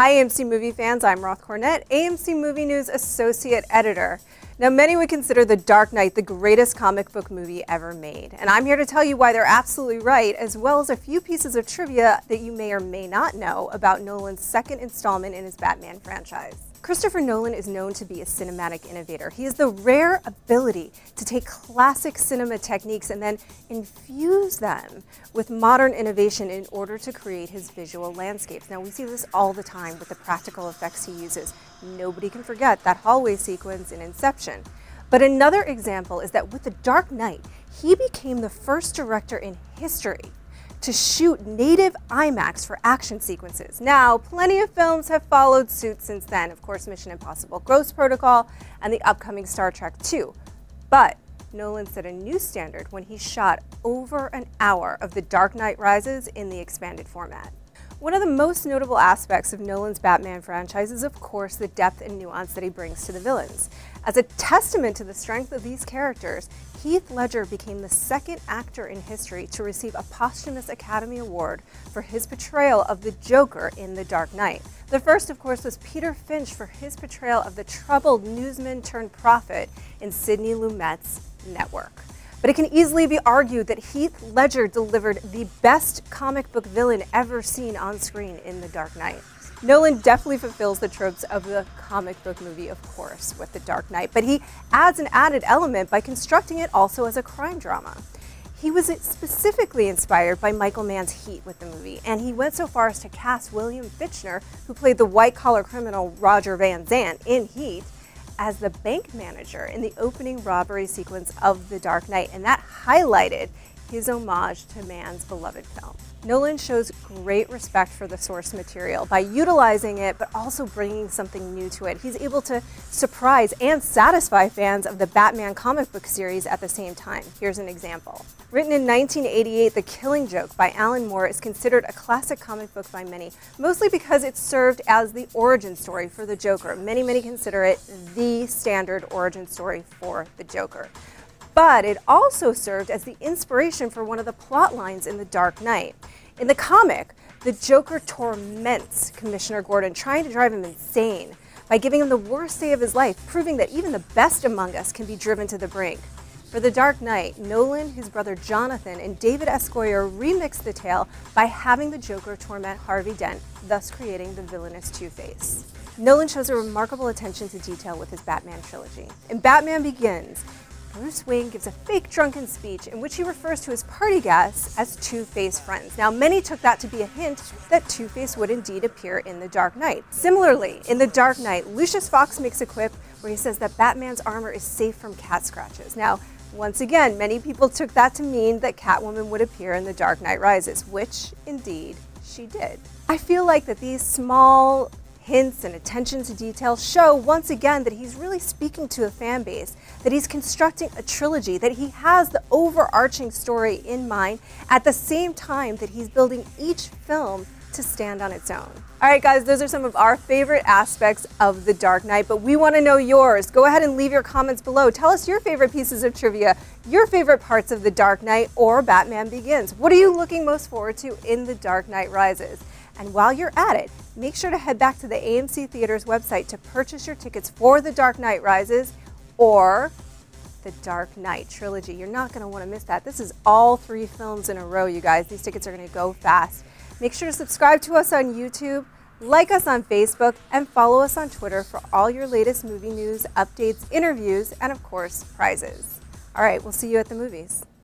Hi AMC movie fans, I'm Roth Cornet, AMC Movie News Associate Editor. Now many would consider The Dark Knight the greatest comic book movie ever made, and I'm here to tell you why they're absolutely right, as well as a few pieces of trivia that you may or may not know about Nolan's second installment in his Batman franchise. Christopher Nolan is known to be a cinematic innovator. He has the rare ability to take classic cinema techniques and then infuse them with modern innovation in order to create his visual landscapes. Now we see this all the time with the practical effects he uses. Nobody can forget that hallway sequence in Inception. But another example is that with The Dark Knight, he became the first director in history to shoot native IMAX for action sequences. Now, plenty of films have followed suit since then. Of course, Mission Impossible Ghost Protocol and the upcoming Star Trek 2. But Nolan set a new standard when he shot over an hour of The Dark Knight Rises in the expanded format. One of the most notable aspects of Nolan's Batman franchise is, of course, the depth and nuance that he brings to the villains. As a testament to the strength of these characters, Heath Ledger became the second actor in history to receive a posthumous Academy Award for his portrayal of the Joker in The Dark Knight. The first, of course, was Peter Finch for his portrayal of the troubled newsman-turned-prophet in Sidney Lumet's Network. But it can easily be argued that Heath Ledger delivered the best comic book villain ever seen on screen in The Dark Knight. Nolan definitely fulfills the tropes of the comic book movie, of course, with The Dark Knight, but he adds an added element by constructing it also as a crime drama. He was specifically inspired by Michael Mann's Heat with the movie, and he went so far as to cast William Fichtner, who played the white-collar criminal Roger Van Zant in Heat, as the bank manager in the opening robbery sequence of The Dark Knight, and that highlighted his homage to Mann's beloved film. Nolan shows great respect for the source material by utilizing it, but also bringing something new to it. He's able to surprise and satisfy fans of the Batman comic book series at the same time. Here's an example. Written in 1988, The Killing Joke by Alan Moore is considered a classic comic book by many, mostly because it served as the origin story for the Joker. Many consider it the standard origin story for the Joker. But it also served as the inspiration for one of the plot lines in The Dark Knight. In the comic, the Joker torments Commissioner Gordon, trying to drive him insane by giving him the worst day of his life, proving that even the best among us can be driven to the brink. For The Dark Knight, Nolan, his brother Jonathan, and David S. Goyer remixed the tale by having the Joker torment Harvey Dent, thus creating the villainous Two-Face. Nolan shows a remarkable attention to detail with his Batman trilogy. In Batman Begins, Bruce Wayne gives a fake drunken speech in which he refers to his party guests as Two-Face friends. Now, many took that to be a hint that Two-Face would indeed appear in The Dark Knight. Similarly, in The Dark Knight, Lucius Fox makes a quip where he says that Batman's armor is safe from cat scratches. Now, once again, many people took that to mean that Catwoman would appear in The Dark Knight Rises, which, indeed, she did. I feel like that these small hints and attention to detail show once again that he's really speaking to a fan base, that he's constructing a trilogy, that he has the overarching story in mind at the same time that he's building each film to stand on its own. Alright guys, those are some of our favorite aspects of The Dark Knight, but we want to know yours. Go ahead and leave your comments below. Tell us your favorite pieces of trivia, your favorite parts of The Dark Knight or Batman Begins. What are you looking most forward to in The Dark Knight Rises? And while you're at it, make sure to head back to the AMC Theaters website to purchase your tickets for The Dark Knight Rises or The Dark Knight trilogy. You're not going to want to miss that. This is all 3 films in a row, you guys. These tickets are going to go fast. Make sure to subscribe to us on YouTube, like us on Facebook, and follow us on Twitter for all your latest movie news, updates, interviews, and of course, prizes. All right, we'll see you at the movies.